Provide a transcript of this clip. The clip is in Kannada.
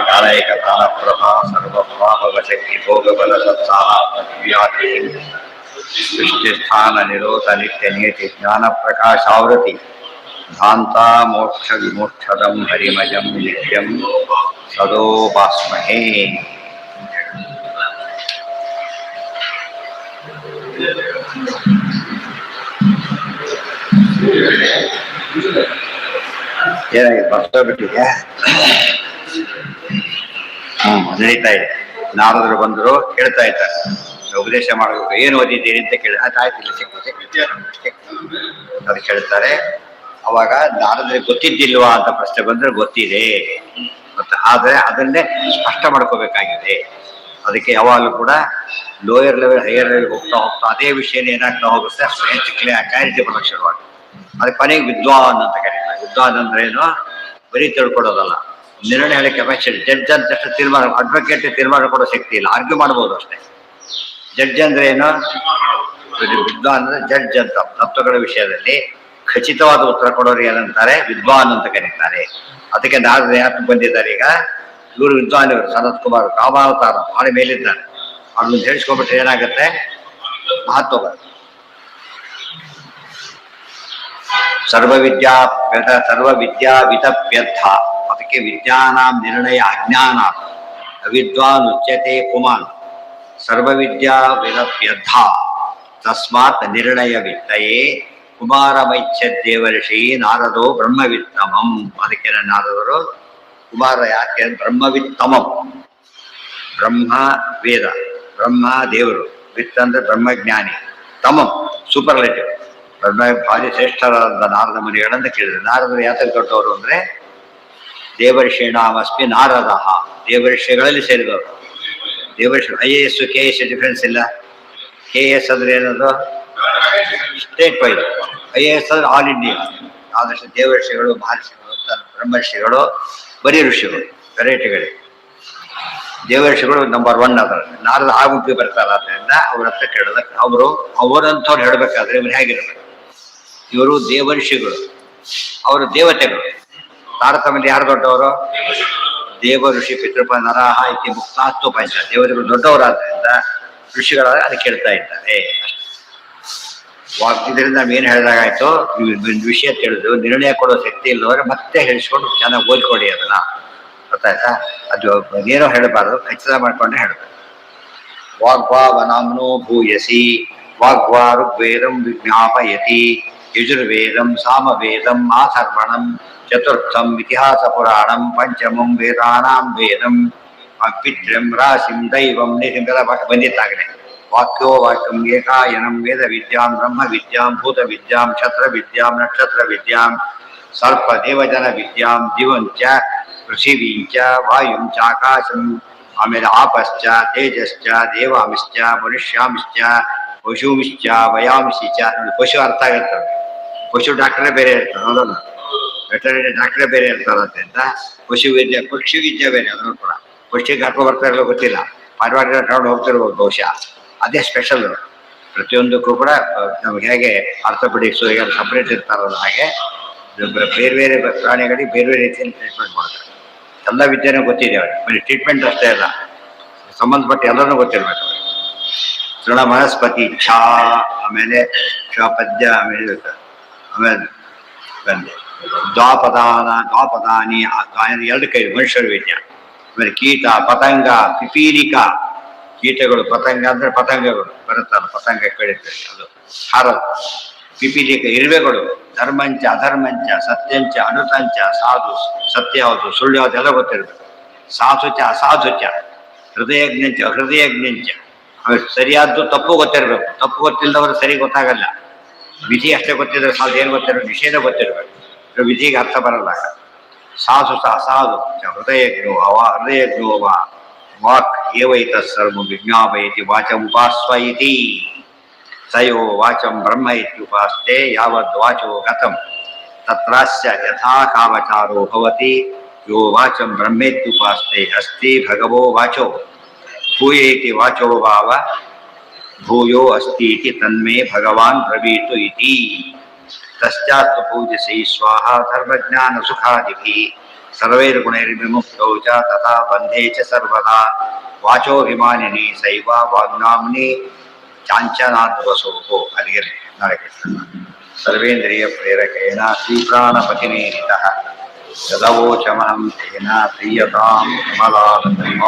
गानैकतानप्रभा सर्वभावशक्तिभोगबलसत्साहात्मव्याधि सृष्टिस्थाननिरोधनित्यनियति ज्ञानप्रकाशावृति धान्ता मोक्षविमोक्षदं हरिमयं नित्यं सदोपास्महे। ಏನಾಗಿ ಬರ್ತೋಗ್ಬಿಟ್ಟಿದೆ. ನಡೀತಾ ಇದೆ. ನಾರದರು ಬಂದರು, ಕೇಳ್ತಾ ಇದ್ದಾರೆ, ಉಪದೇಶ ಮಾಡಬೇಕು, ಏನು ಓದಿದ್ದೀರಿ ಅಂತ ಕೇಳಿ ಆಯ್ತಿಲ್ಲ ಅದು ಕೇಳ್ತಾರೆ. ಅವಾಗ ನಾರದರಿಗೆ ಗೊತ್ತಿದ್ದಿಲ್ವಾ ಅಂತ ಪ್ರಶ್ನೆ ಬಂದ್ರೆ ಗೊತ್ತಿದೆ ಮತ್ತೆ, ಆದರೆ ಅದನ್ನೇ ಸ್ಪಷ್ಟ ಮಾಡ್ಕೋಬೇಕಾಗಿದೆ. ಅದಕ್ಕೆ ಯಾವಾಗಲೂ ಕೂಡ ಲೋಯರ್ ಲೆವೆಲ್ ಹೈಯರ್ ಲೆವೆಲ್ ಹೋಗ್ತಾ ಹೋಗ್ತಾ ಅದೇ ವಿಷಯನ ಏನಾಗ್ತಾ ಹೋಗುತ್ತೆ, ಕ್ಲಾರಿಟಿ ಬರೋಕ್ಕೆ ಶುರುವಾಗುತ್ತೆ. ಅದಕ್ಕೆ ಕೊನೆಗೆ ವಿದ್ವಾನ್ ಅಂತ ಕರೀತಾರೆ. ವಿದ್ವಾನ್ ಅಂದ್ರೆ ಏನು, ಬರೀ ತಿಳ್ಕೊಡೋದಲ್ಲ, ನಿರ್ಣಯ ಹೇಳೋ ಕೆಪಾಸಿಟಿ. ಜಡ್ಜ್ ಅಂತ ತೀರ್ಮಾನ, ಅಡ್ವೊಕೇಟ್ ತೀರ್ಮಾನ ಕೊಡೋ ಶಕ್ತಿ ಇಲ್ಲ, ಆರ್ಗ್ಯೂ ಮಾಡ್ಬೋದು ಅಷ್ಟೇ. ಜಡ್ಜ್ ಅಂದ್ರೆ ಏನು, ವಿದ್ವಾನ್ ಅಂದ್ರೆ ಜಡ್ಜ್ ಅಂತ. ತತ್ವಗಳ ವಿಷಯದಲ್ಲಿ ಖಚಿತವಾದ ಉತ್ತರ ಕೊಡೋರು ಏನಂತಾರೆ, ವಿದ್ವಾನ್ ಅಂತ ಕರೀತಾರೆ. ಅದಕ್ಕೆ ನಾರದರು ಯಾಕೆ ಬಂದಿದ್ದಾರೆ ಈಗ, ಇವರು ವಿದ್ವಾನ್, ಇವರು ಸನತ್ ಕುಮಾರ್ ಕಾಮಾವತಾರ ಭಾಳ ಮೇಲಿದ್ದಾರೆ. ಅವ್ರನ್ನ ಹೇಳಿಸ್ಕೊಂಡ್ಬಿಟ್ರೆ ಏನಾಗುತ್ತೆ, ಮಹತ್ವ ಬರುತ್ತೆ. ಸರ್ವವಿದ್ಯಾ ವಿತಪ್ಯರ್ಥ. ಅದಕ್ಕೆ ವಿದ್ಯಾನಾಂ ನಿರ್ಣಯ ಅಜ್ಞಾನ, ಅವಿದ್ವಾನ್ ಉಚ್ಯತೆ ಪುಮಾನ್. ಸರ್ವವಿದ್ಯಾ ವಿತಪ್ಯರ್ಥ ತಸ್ಮಾತ್ ನಿರ್ಣಯ ವಿತ್ತಯೇ ಕುಮಾರಮೈಚ್ಛದ್ದೇವರ್ಷಿ ನಾರದೋ ಬ್ರಹ್ಮವಿತ್ತಮಂ. ಅದಕ್ಕೆ ನಾರದರು ಕುಮಾರ ಯಾಕೆ, ಬ್ರಹ್ಮವಿತ್ತಮಂ. ಬ್ರಹ್ಮ ವೇದ, ಬ್ರಹ್ಮ ದೇವರು, ವಿತ್ ಅಂದ್ರೆ ಬ್ರಹ್ಮಜ್ಞಾನಿ, ತಮಂ ಸೂಪರ್ಲೇಟಿವ್, ಬ್ರಹ್ಮ ಭಾರಿ ಶ್ರೇಷ್ಠರಾದ ನಾರದ ಮುನಿಗಳಂತ ಕೇಳಿದ್ರು. ನಾರದರು ಯಾತಕ್ಕೆ ದೊಡ್ಡವರು ಅಂದ್ರೆ, ದೇವರ್ಷಿಣಾಮಸ್ಮಿ ನಾರದ, ದೇವರ್ಷಿಗಳಲ್ಲಿ ಸೇರಿದವರು. ದೇವರ್ಷಿ IAS KS ಡಿಫ್ರೆನ್ಸ್ ಇಲ್ಲ. KS ಅಂದ್ರೆ ಏನದು, ಸ್ಟೇಟ್ ವೈಸ್. IAS ಅಂದ್ರೆ ಆಲ್ ಇಂಡಿಯಾ. ಆದಷ್ಟು ದೇವರ್ಷಿಗಳು, ಮಹರ್ಷಿಗಳು, ಬ್ರಹ್ಮರ್ಷಿಗಳು, ಬರೀ ಋಷಿಗಳು, ವೆರೈಟಿಗಳು. ದೇವರ್ಷಿಗಳು ನಂಬರ್ 1 ಅದರಲ್ಲಿ. ನಾರದ ಆ ಗುಂಪಿಗೆ ಬರ್ತಾರೆ. ಆದ್ದರಿಂದ ಅವ್ರ ಹತ್ರ ಕೇಳೋದಕ್ಕೆ ಅವರಂಥವ್ರು ಹೇಳಬೇಕಾದ್ರೆ ಇವ್ರು ಹೇಗಿರ್ಬೇಕು, ಇವರು ದೇವರ್ಷಿಗಳು, ಅವರು ದೇವತೆಗಳು. ತಾರತಮ್ಯದಲ್ಲಿ ಯಾರು ದೊಡ್ಡವರು, ದೇವ ಋಷಿ ಪಿತೃಪ ನರಹ ಇತಿ ಮುಕ್ತಾತ್ವ ಪಂಚ. ದೇವತೆಗಳು ದೊಡ್ಡವರಾದ್ರಿಂದ ಋಷಿಗಳಾದ ಅದಕ್ಕೆ ಕೇಳ್ತಾ ಇದ್ದಾರೆ. ಇದರಿಂದ ನಾವೇನು ಹೇಳಿದಾಗಾಯ್ತು, ವಿಷಯ ತಿಳಿದು ನಿರ್ಣಯ ಕೊಡೋ ಶಕ್ತಿ ಇಲ್ಲದವ್ರೆ ಮತ್ತೆ ಹೇಳಿಸ್ಕೊಂಡು ಚೆನ್ನಾಗಿ ಓದ್ಕೊಡಿ ಅದನ್ನ, ಗೊತ್ತಾಯ್ತಾ. ಅದು ಏನೋ ಹೇಳಬಾರ್ದು, ಖಚಿತ ಮಾಡ್ಕೊಂಡೆ ಹೇಳಬೇಕು. ವಾಗ್ವಾವನಾಮ್ನೋ ಭೂಯಸಿ ವಾಗ್ವಾ ಋಗ್ವೇದಂ ವಿಜ್ಞಾಪಯತಿ ಯಜುರ್ವೇದಂ ಸಾಮವೇದಂ ಆಥರ್ವಣಂ ಚತುರ್ಥಂ ಇತಿಹಾಸ ಪುರಾಣಂ ಪಂಚಮಂ ವೇದಾನಾಂ ವೇದಂ ಪಿತೃಂ ರಾಶಿಂ ದೈವಂ ನಿತಿಂಗದ ಬಂದಿತ್ತಾಗಲೇ. ವಾಕ್ಯೋ ವಾಕ್ಯಂ ಏಕಾಯನಂ ವೇದ ವಿದ್ಯಾಂ ಬ್ರಹ್ಮ ವಿದ್ಯಾಂ ಭೂತ ವಿದ್ಯಾಂ ಕ್ಷತ್ರ ವಿದ್ಯಾಂ ನಕ್ಷತ್ರ ವಿದ್ಯಾಂ ಸರ್ಪ ದೇವಜನ ವಿದ್ಯಾಂ ದಿವಂಚ ಪೃಥಿವೀಂಚ ವಾಯುಂಚ ಆಕಾಶಂ, ಆಮೇಲೆ ಆಪಶ್ಚ ತೇಜಶ್ಚ ದೇವಾಂಶ್ಚ ಮನುಷ್ಯಾಂಶ್ಚ ಪಶುಮಿಶ್ಚ ವಯಾಂಶಿಚ. ಪಶು ಅರ್ಥ ಆಗಿರ್ತದೆ, ಪಶು ಡಾಕ್ಟ್ರೇ ಬೇರೆ ಇರ್ತಾರೆ, ಹೌದಲ್ಲ, ವೆಟರ್ನರಿ ಡಾಕ್ಟ್ರೇ ಬೇರೆ ಇರ್ತಾರೆ ಅಂತ. ಪಶು ವಿದ್ಯೆ, ಪಕ್ಷಿ ವಿದ್ಯೆ ಬೇರೆ. ಅದನ್ನು ಕೂಡ ಪಕ್ಷಿಗೆ ಕರ್ಕೊಂಡು ಬರ್ತಾ ಇರಲು ಗೊತ್ತಿಲ್ಲ, ಪಾರಿವಾಳ ಕರ್ಕೊಂಡು ಹೋಗ್ತಿರ್ಬೋದು ಬಹುಶಃ. ಅದೇ ಸ್ಪೆಷಲ್. ಪ್ರತಿಯೊಂದಕ್ಕೂ ಕೂಡ ನಮ್ಗೆ ಹೇಗೆ ಆರ್ಥೋಪೆಡಿಕ್ಸು ಹೇಗೆ ಸಪ್ರೇಟ್ ಇರ್ತಾರಲ್ಲ, ಹಾಗೆ ಬೇರೆ ಬೇರೆ ಪ್ರಾಣಿಗಳಿಗೆ ಬೇರೆ ಬೇರೆ ರೀತಿಯಲ್ಲಿ ಟ್ರೀಟ್ಮೆಂಟ್ ಮಾಡ್ತಾರೆ. ಎಲ್ಲ ವಿದ್ಯೆನೂ ಗೊತ್ತಿದೆ ಅವ್ರಿಗೆ, ಬರೀ ಟ್ರೀಟ್ಮೆಂಟ್ ಅಷ್ಟೇ ಅಲ್ಲ, ಸಂಬಂಧಪಟ್ಟ ಎಲ್ಲರೂ ಗೊತ್ತಿರ್ಬೇಕು. ತೃಣ ಮನಸ್ಪತಿ ಛಾ, ಆಮೇಲೆ ಕ್ಷಪದ್ಯ, ಆಮೇಲೆ ಬಂದೆ ದ್ವಾಪದಾನಿ 2 ಕೈ ಮನುಷ್ಯರ ವಿದ್ಯೆ. ಆಮೇಲೆ ಕೀಟ ಪತಂಗ ಪಿಪೀಲಿಕ, ಕೀಟಗಳು, ಪತಂಗ ಅಂದ್ರೆ ಪತಂಗಗಳು ಬರುತ್ತಲ್ಲ, ಪತಂಗ ಕೇಳಿರ್ತದೆ ಅದು ಹಾರದು. ಪಿಪೀಲಿಕ ಇರುವೆಗಳು, ಧರ್ಮಂಚ ಅಧರ್ಮಂಚ ಸತ್ಯಂಚ ಅನುತಂಚ, ಸಾಧು ಸತ್ಯ ಯಾವುದು ಸುಳ್ಳು ಯಾವುದು ಎಲ್ಲ ಗೊತ್ತಿರಬೇಕು. ಸಾಧುಚ ಅಸಾಧುಚ, ಹೃದಯಜ್ಞಂಚ ಅಹೃದಯಜ್ಞಂಚ. ಸರಿಯಾದ್ದು ತಪ್ಪು ಗೊತ್ತಿರಬೇಕು, ತಪ್ಪು ಗೊತ್ತಿಲ್ಲದವರು ಸರಿ ಗೊತ್ತಾಗಲ್ಲ. ವಿಧಿ ಅಷ್ಟೇ ಗೊತ್ತಿದ್ರೆ ಸಾಧು, ಏನು ಗೊತ್ತಿರಬೇಕು, ನಿಷೇಧ ಗೊತ್ತಿರಬೇಕು, ವಿಧಿಗೆ ಅರ್ಥ ಬರಲ್ಲ. ಸಾಧು ಸ ಅಸಾಧು ಹೃದಯಜ್ಞೋ ಹೃದಯಜ್ಞೋ ವಾಕ್ ಏವೈತ ಸರ್ವ ವಿಜ್ಞಾಪಯತಿ ವಾಚಂ ಉಪಾಸ್ವ ಇತಿ. ಸಯೋ ವಾಚಂ ಬ್ರಹ್ಮ ಇತ್ಯುಪಾಸ್ತೆ ಯಾವದ್ ವಾಚೋ ಗತಂ ತತ್ರಾಸ್ಯ ಯಥಾ ಕಾಮಚಾರೋ ಭವತಿ ಯೋ ವಾಚಂ ಬ್ರಹ್ಮೇತ್ಯುಪಾಸ್ತೆ ಅಸ್ತಿ ಭಗವೋ ವಾಚೋ ಭೂಯೇತಿ ವಾಚೋ ಭಾವ ಭೂಯೋ ಅಸ್ತಿ ಇತಿ ತನ್ಮೇ ಭಗವಾನ್ ಬ್ರವೀತು ಇತಿ. ತಸ್ಯಾಸ್ತು ಪೂಜಸಿ ಸ್ವಾಹ ಧರ್ಮಜ್ಞಾನ ಸುಖಾದಿಭಿ ಸರ್ವೈರ್ಗುಣೈರ್ವಿಮುಕ್ತೌ ಚ ತಥಾ ಬಂಧೇ ಚ ಸರ್ವದಾ ವಾಚೋಭಿಮಾನಿನಿ ಸೈವ ವಾಗ್ನಾಮ್ನಿ ಚಾಂಚನಾದ್ವಸೋಹೋ. ಅಲ್ಲಿಗೆ ನಾಳೆ ಕೃಷ್ಣ ಸರ್ವೇಂದ್ರಿಯ ಪ್ರೇರಕೇಣ ಶ್ರೀಪ್ರಾಣಪತಿನೇರಿತಃ ಯದವೋಚಮಹಂ ತೇನ ಪ್ರೀಯತಾಂ ಕಮಲಾಲಯ.